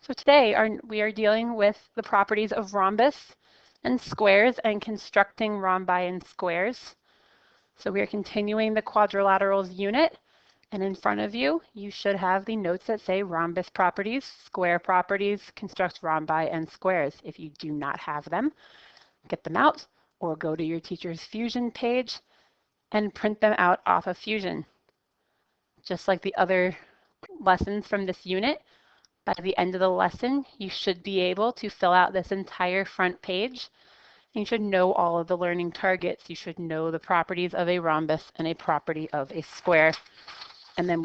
So today we are dealing with the properties of rhombus and squares and constructing rhombi and squares. So we are continuing the quadrilaterals unit, and in front of you, you should have the notes that say rhombus properties, square properties, construct rhombi and squares. If you do not have them, get them out or go to your teacher's Fusion page and print them out off of Fusion. Just like the other lessons from this unit, by the end of the lesson, you should be able to fill out this entire front page. You should know all of the learning targets. You should know the properties of a rhombus and a property of a square. And then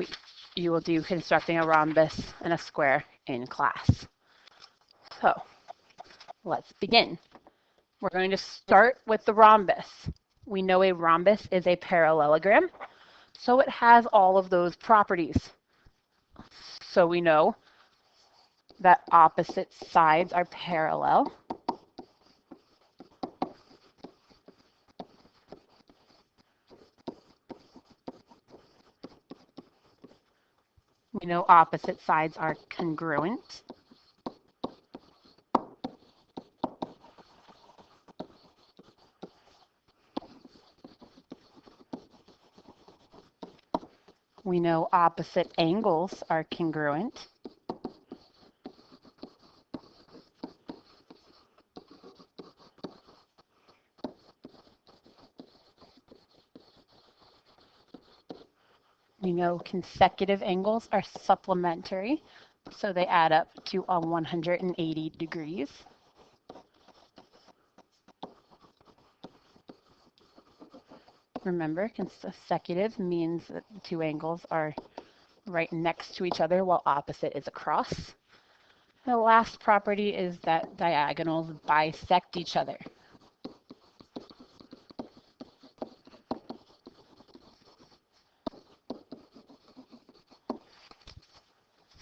you will do constructing a rhombus and a square in class. So let's begin. We're going to start with the rhombus. We know a rhombus is a parallelogram, so it has all of those properties. So we know that opposite sides are parallel. We know opposite sides are congruent. We know opposite angles are congruent. We know consecutive angles are supplementary, so they add up to 180 degrees. Remember, consecutive means that the two angles are right next to each other while opposite is across. The last property is that diagonals bisect each other.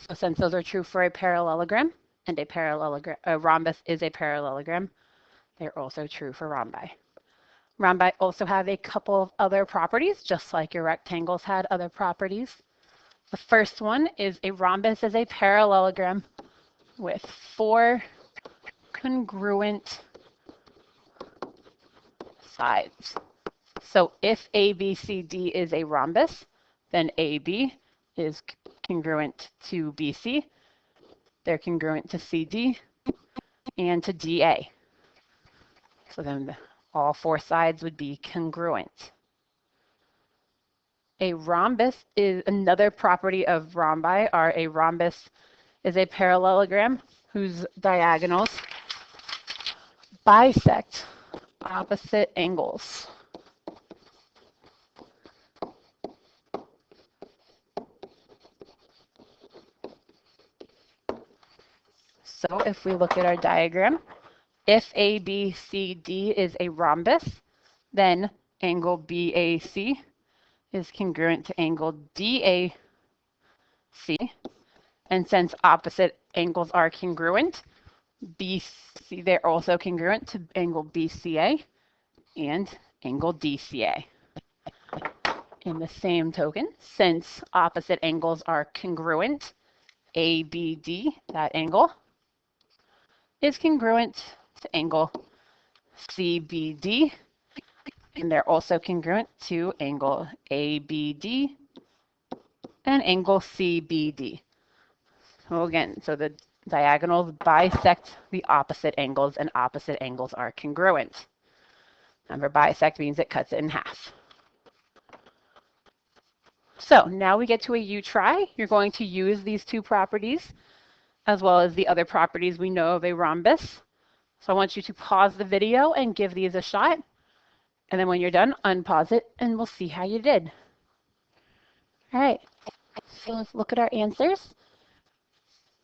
So since those are true for a parallelogram, and a rhombus is a parallelogram, they're also true for rhombi. Rhombi also have a couple of other properties, just like your rectangles had other properties. The first one is a rhombus is a parallelogram with 4 congruent sides. So if ABCD is a rhombus, then AB is congruent to BC. They're congruent to CD and to DA. So then all 4 sides would be congruent. A rhombus is another property of rhombi. A rhombus is a parallelogram whose diagonals bisect opposite angles. So if we look at our diagram, if ABCD is a rhombus, then angle BAC is congruent to angle DAC. And since opposite angles are congruent, BC, they're also congruent to angle BCA and angle DCA. In the same token, since opposite angles are congruent, ABD, that angle, is congruent to angle CBD, and they're also congruent to angle ABD and angle CBD. So again, so the diagonals bisect the opposite angles, and opposite angles are congruent. Remember, bisect means it cuts it in half. So now we get to a U-try. You're going to use these 2 properties as well as the other properties we know of a rhombus. So I want you to pause the video and give these a shot. And then when you're done, unpause it and we'll see how you did. All right, so let's look at our answers.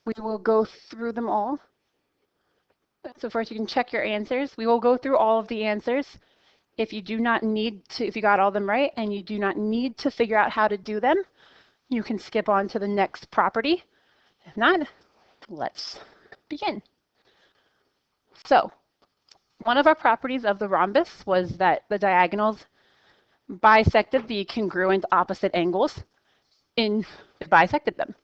We will go through them all. So first you can check your answers. We will go through all of the answers. If you got all them right and you do not need to figure out how to do them, you can skip on to the next property. If not, let's begin. So one of our properties of the rhombus was that the diagonals bisected the congruent opposite angles bisected them.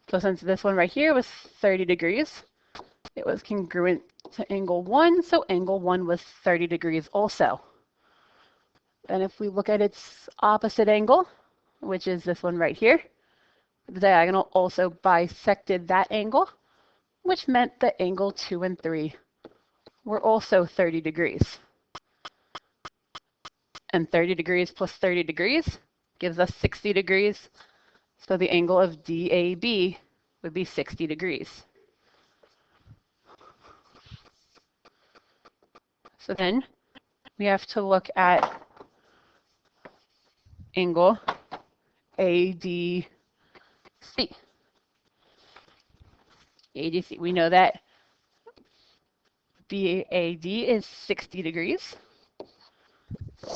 So since this one right here was 30 degrees, it was congruent to angle 1, so angle 1 was 30 degrees also. And if we look at its opposite angle, which is this one right here, the diagonal also bisected that angle, which meant that angle 2 and 3 were also 30 degrees. And 30 degrees plus 30 degrees gives us 60 degrees. So the angle of DAB would be 60 degrees. So then we have to look at angle ADC. ADC, we know that BAD is 60 degrees.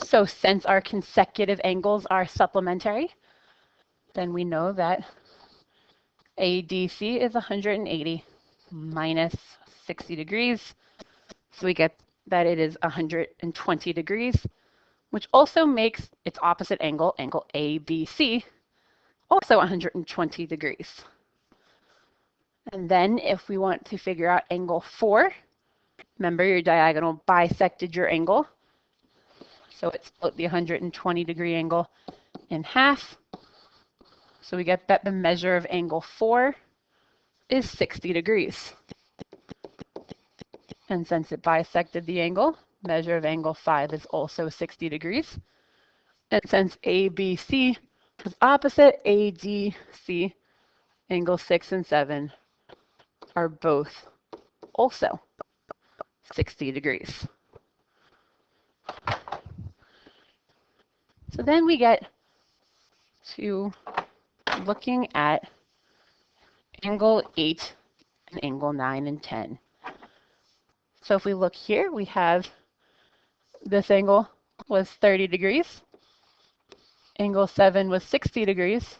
So since our consecutive angles are supplementary, then we know that ADC is 180 minus 60 degrees. So we get that it is 120 degrees, which also makes its opposite angle, angle ABC, also 120 degrees. And then if we want to figure out angle 4, remember your diagonal bisected your angle. So it split the 120 degree angle in half. So we get that the measure of angle 4 is 60 degrees. And since it bisected the angle, measure of angle 5 is also 60 degrees. And since ABC is opposite, ADC, angle 6 and 7 are both also 60 degrees. So then we get to looking at angle 8 and angle 9 and 10. So if we look here, we have this angle was 30 degrees. Angle 7 was 60 degrees.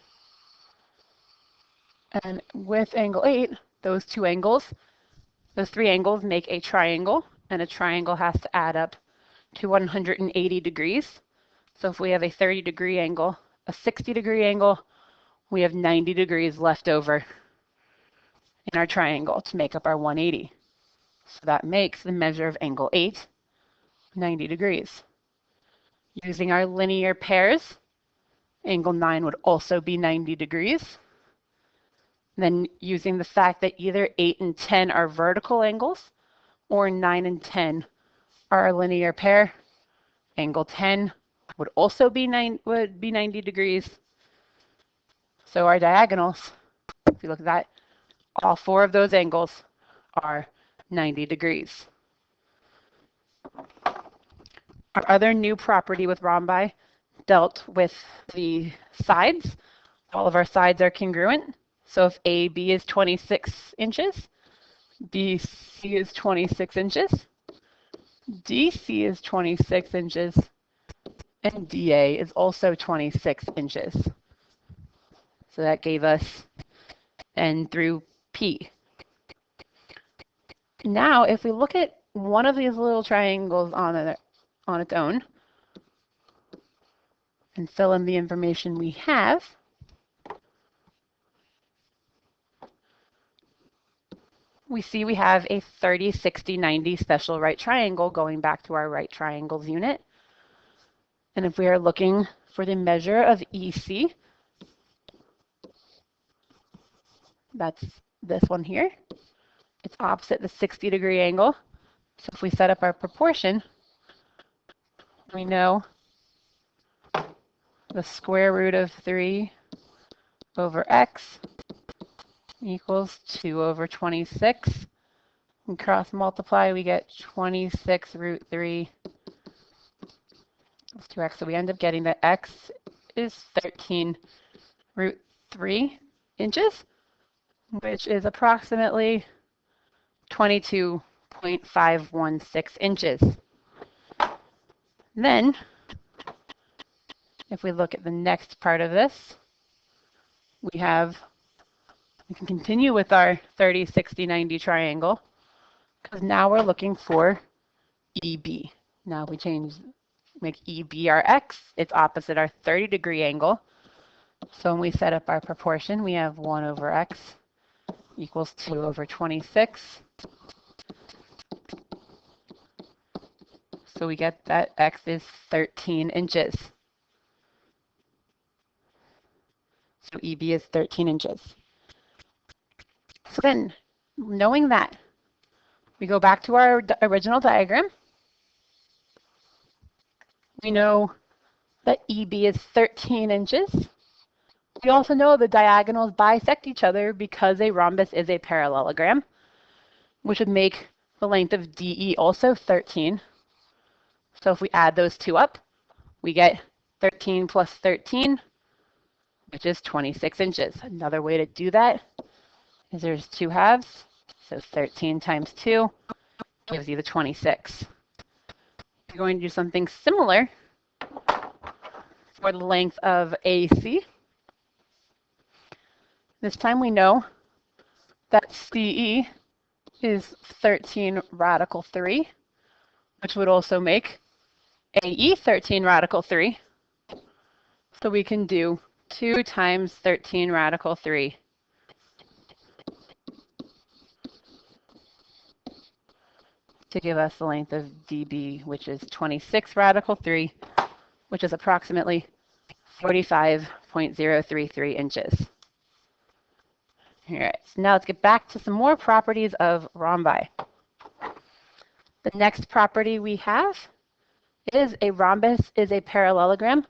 And with angle 8, those three angles make a triangle, and a triangle has to add up to 180 degrees. So if we have a 30 degree angle, a 60 degree angle, we have 90 degrees left over in our triangle to make up our 180. So that makes the measure of angle 8 90 degrees. Using our linear pairs, angle 9 would also be 90 degrees. Then using the fact that either 8 and 10 are vertical angles or 9 and 10 are a linear pair, angle 10 would also be 90 degrees. So our diagonals, if you look at that, all 4 of those angles are 90 degrees. Our other new property with rhombi dealt with the sides. All of our sides are congruent. So if AB is 26 inches, BC is 26 inches, DC is 26 inches, and DA is also 26 inches. So that gave us N through P. Now, if we look at one of these little triangles on its own and fill in the information we have, we see we have a 30, 60, 90 special right triangle going back to our right triangles unit. And if we are looking for the measure of EC, that's this one here. It's opposite the 60 degree angle. So if we set up our proportion, we know the square root of 3 over x equals 2 over 26. And cross multiply, we get 26 root 3 equals 2x. So we end up getting that x is 13 root 3 inches, which is approximately 22.516 inches. Then, if we look at the next part of this, we can continue with our 30, 60, 90 triangle, because now we're looking for EB. Now we make EB our x, it's opposite our 30 degree angle. So when we set up our proportion, we have 1 over x equals 2 over 26. So we get that x is 13 inches. So EB is 13 inches. So then, knowing that, we go back to our original diagram. We know that EB is 13 inches. We also know the diagonals bisect each other because a rhombus is a parallelogram, which would make the length of DE also 13. So if we add those two up, we get 13 plus 13, which is 26 inches. Another way to do that is there's 2 halves, so 13 times 2 gives you the 26. You're going to do something similar for the length of AC. This time we know that CE is 13 radical 3, which would also make AE 13 radical 3. So we can do 2 times 13 radical 3 to give us the length of DB, which is 26 radical 3, which is approximately 45.033 inches. All right, so now let's get back to some more properties of rhombi. The next property we have is a rhombus is a parallelogram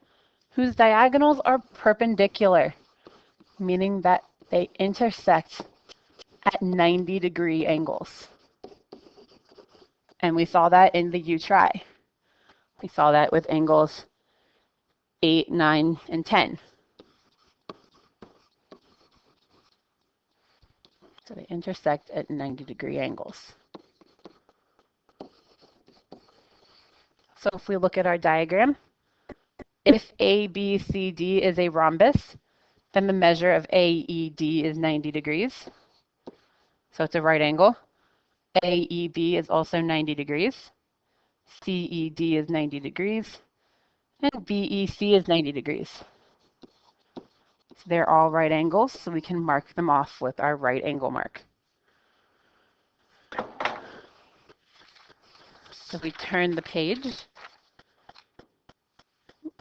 whose diagonals are perpendicular, meaning that they intersect at 90-degree angles. And we saw that in the U-try. We saw that with angles 8, 9, and 10. So they intersect at 90-degree angles. So if we look at our diagram, if ABCD is a rhombus, then the measure of AED is 90 degrees. So it's a right angle. AEB is also 90 degrees. CED is 90 degrees. And BEC is 90 degrees. So they're all right angles, so we can mark them off with our right angle mark. So if we turn the page,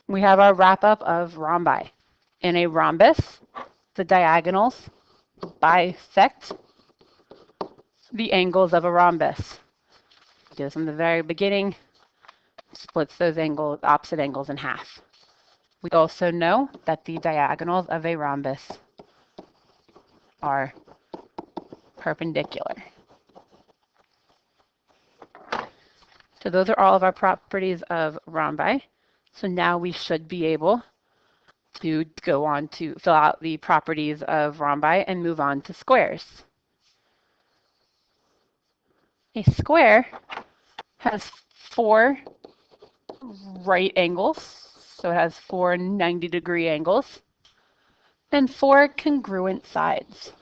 we have our wrap-up of rhombi. In a rhombus, the diagonals bisect the angles of a rhombus. We do this from the very beginning, splits those angles, opposite angles in half. We also know that the diagonals of a rhombus are perpendicular. So those are all of our properties of rhombi. So now we should be able to go on to fill out the properties of rhombi and move on to squares. A square has 4 right angles, so it has 4 90-degree angles, and 4 congruent sides.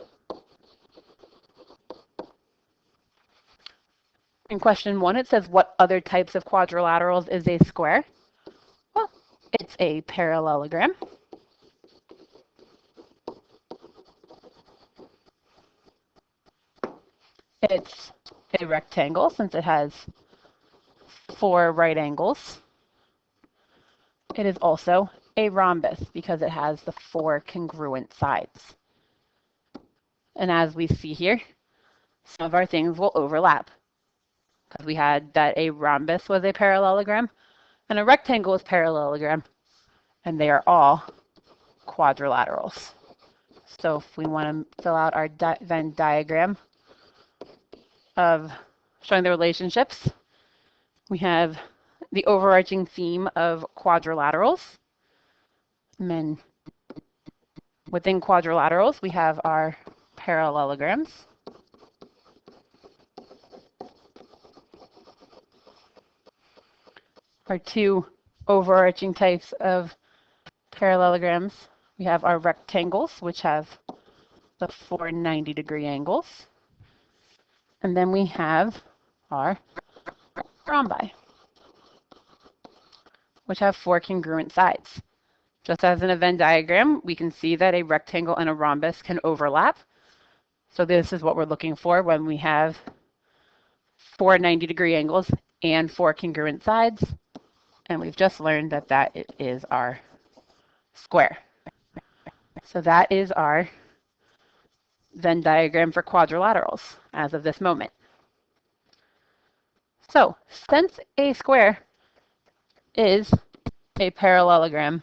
In question 1, it says, what other types of quadrilaterals is a square? Well, it's a parallelogram. It's a rectangle since it has 4 right angles. It is also a rhombus because it has the 4 congruent sides. And as we see here, some of our things will overlap because we had that a rhombus was a parallelogram and a rectangle was parallelogram, and they are all quadrilaterals. So if we want to fill out our Venn diagram of showing the relationships, we have the overarching theme of quadrilaterals. And then within quadrilaterals, we have our parallelograms. Our 2 overarching types of parallelograms. We have our rectangles, which have the 4 90-degree angles. And then we have our rhombi, which have 4 congruent sides. Just as in a Venn diagram, we can see that a rectangle and a rhombus can overlap. So this is what we're looking for when we have 4 90-degree angles and 4 congruent sides. And we've just learned that that is our square. So that is our Venn diagram for quadrilaterals as of this moment. So since a square is a parallelogram,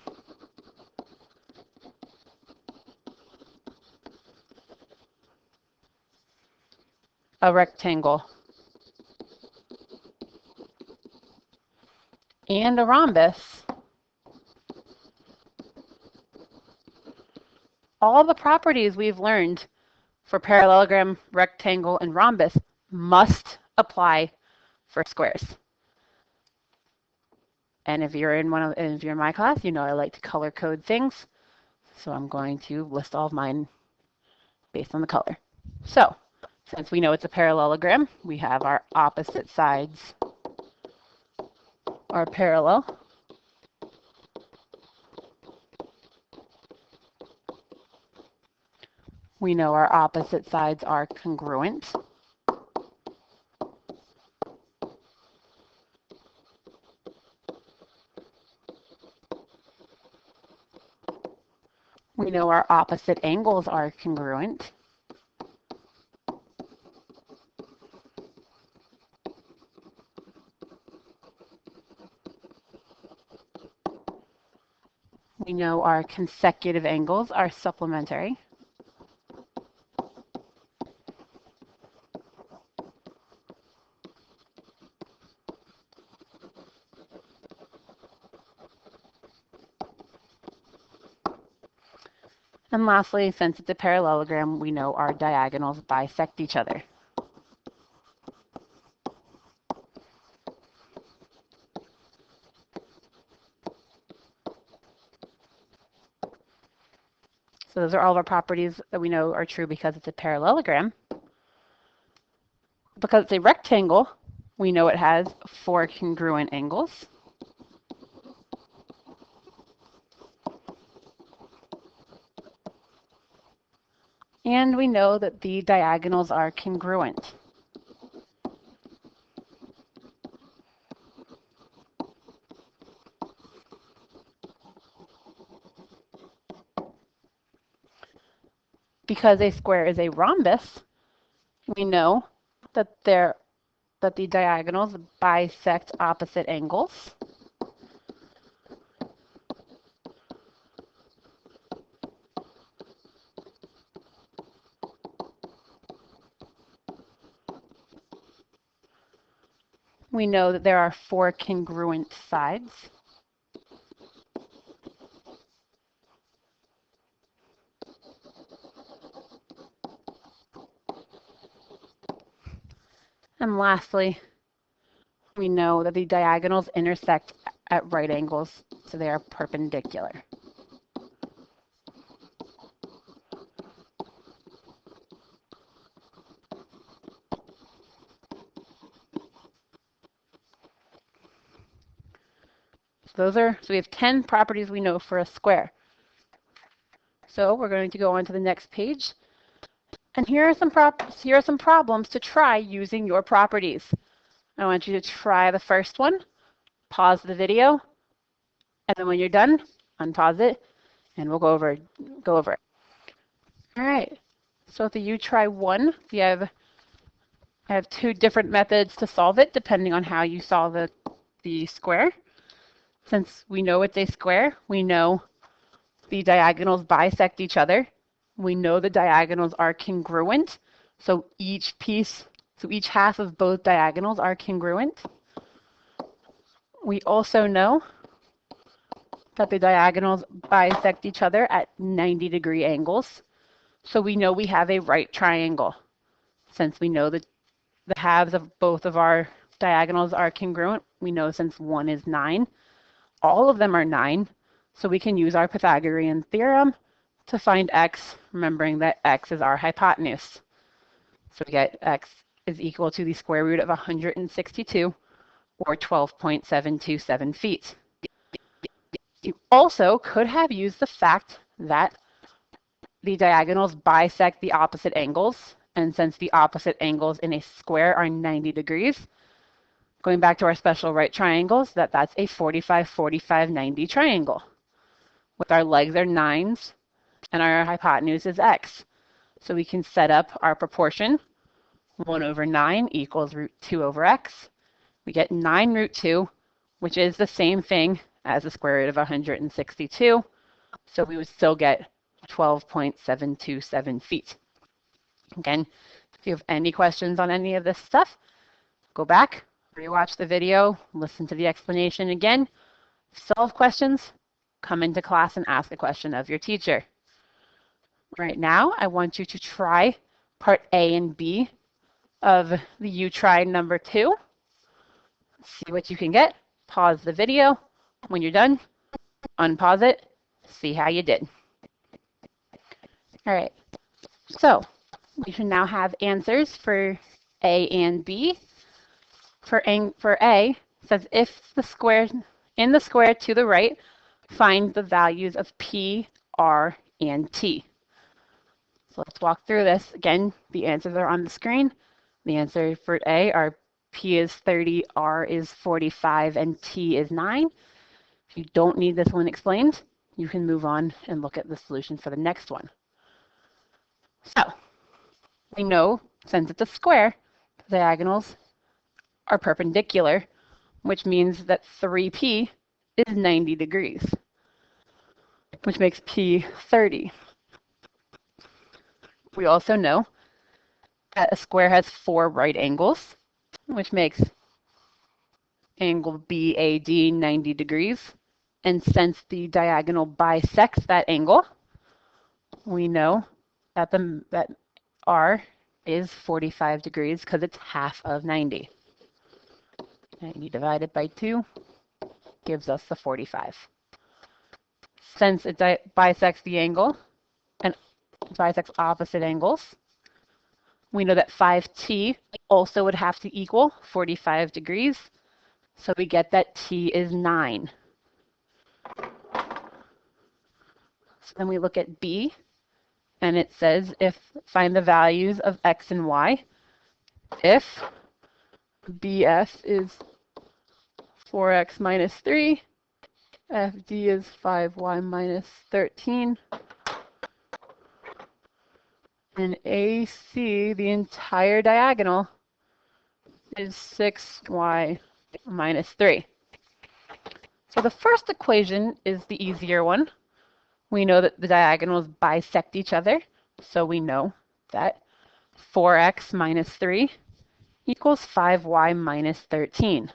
a rectangle, and a rhombus, all the properties we've learned for parallelogram, rectangle, and rhombus must apply for squares. And if you're in my class, you know I like to color code things. So I'm going to list all of mine based on the color. So since we know it's a parallelogram, we have our opposite sides are parallel. We know our opposite sides are congruent. We know our opposite angles are congruent. We know our consecutive angles are supplementary. And lastly, since it's a parallelogram, we know our diagonals bisect each other. So those are all of our properties that we know are true because it's a parallelogram. Because it's a rectangle, we know it has 4 congruent angles. And we know that the diagonals are congruent. Because a square is a rhombus, we know that the diagonals bisect opposite angles. We know that there are 4 congruent sides. And lastly, we know that the diagonals intersect at right angles, so they are perpendicular. So we have 10 properties we know for a square. So we're going to go on to the next page. And here are some problems to try using your properties. I want you to try the first one, pause the video, and then when you're done, unpause it, and we'll go over it. All right. So if you try 1, I have 2 different methods to solve it depending on how you solve the square. Since we know it's a square, we know the diagonals bisect each other. We know the diagonals are congruent. So each half of both diagonals are congruent. We also know that the diagonals bisect each other at 90-degree angles. So we know we have a right triangle. Since we know that the halves of both of our diagonals are congruent, we know since 1 is 9, all of them are 9. So we can use our Pythagorean theorem to find x, remembering that x is our hypotenuse. So we get x is equal to the square root of 162, or 12.727 feet. You also could have used the fact that the diagonals bisect the opposite angles And since the opposite angles in a square are 90 degrees, going back to our special right triangles, that's a 45, 45, 90 triangle. With our legs are 9s and our hypotenuse is x. So we can set up our proportion. 1 over 9 equals root 2 over x. We get 9 root 2, which is the same thing as the square root of 162. So we would still get 12.727 feet. Again, if you have any questions on any of this stuff, go back, rewatch the video, listen to the explanation again. If you still have questions, come into class and ask a question of your teacher. Right now, I want you to try part A and B of the You Tried number 2. See what you can get. Pause the video. When you're done, unpause it. See how you did. All right. So we should now have answers for A and B. For A, it says if the square in the square to the right, find the values of P, R, and T. So let's walk through this. Again, the answers are on the screen. The answer for A are P is 30, R is 45, and T is 9. If you don't need this one explained, you can move on and look at the solution for the next one. So we know, since it's a square, the diagonals are perpendicular, which means that 3P is 90 degrees, which makes P 30. We also know that a square has 4 right angles, which makes angle BAD 90 degrees. And since the diagonal bisects that angle, we know that that R is 45 degrees because it's half of 90. 90 divided by 2 gives us the 45. Since it bisects the angle and bisects opposite angles, we know that 5t also would have to equal 45 degrees. So we get that t is 9. So then we look at B, and it says find the values of x and y. If BF is 4x minus 3, FD is 5y minus 13, and AC, the entire diagonal, is 6y minus 3. So the first equation is the easier one. We know that the diagonals bisect each other, so we know that 4x minus 3 equals 5y minus 13.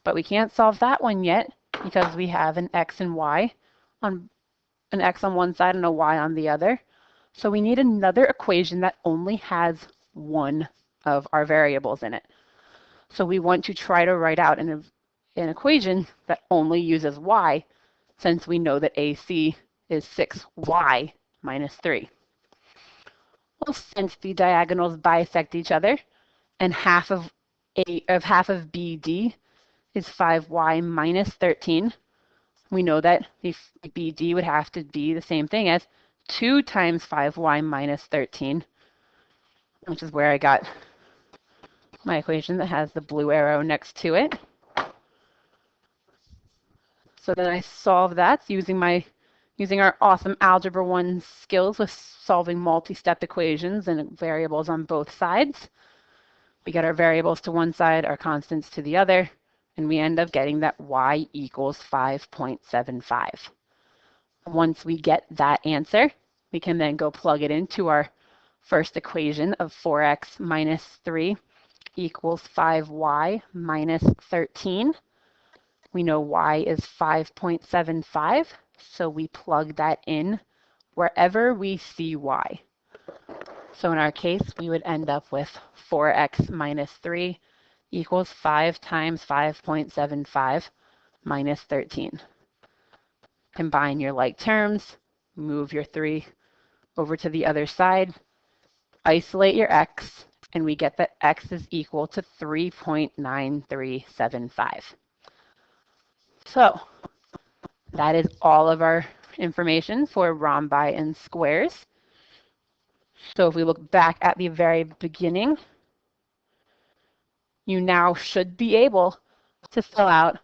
But we can't solve that one yet because we have an x and y on an x on one side and a y on the other. So we need another equation that only has one of our variables in it. So we want to try to write out an equation that only uses y, since we know that AC is 6y minus 3. Well, since the diagonals bisect each other, and half of BD is 5y minus 13, we know that the BD would have to be the same thing as 2 times 5y minus 13, which is where I got my equation that has the blue arrow next to it. So then I solve that using our awesome Algebra 1 skills with solving multi-step equations and variables on both sides. We get our variables to one side, our constants to the other, and we end up getting that y equals 5.75. Once we get that answer, we can then go plug it into our first equation of 4x minus 3 equals 5y minus 13. We know y is 5.75, so we plug that in wherever we see y. So in our case, we would end up with 4x minus 3 equals 5 times 5.75 minus 13. Combine your like terms, move your 3 over to the other side, isolate your x, and we get that x is equal to 3.9375. So that is all of our information for rhombi and squares. So if we look back at the very beginning, you now should be able to fill out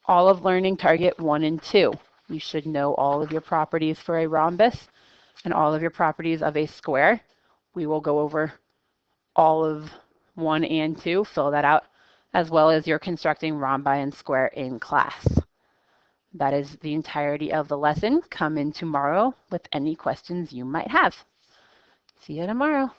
all of learning target 1 and 2. You should know all of your properties for a rhombus and all of your properties of a square. We will go over all of 1 and 2, fill that out, as well as your constructing rhombi and square in class. That is the entirety of the lesson. Come in tomorrow with any questions you might have. See you tomorrow.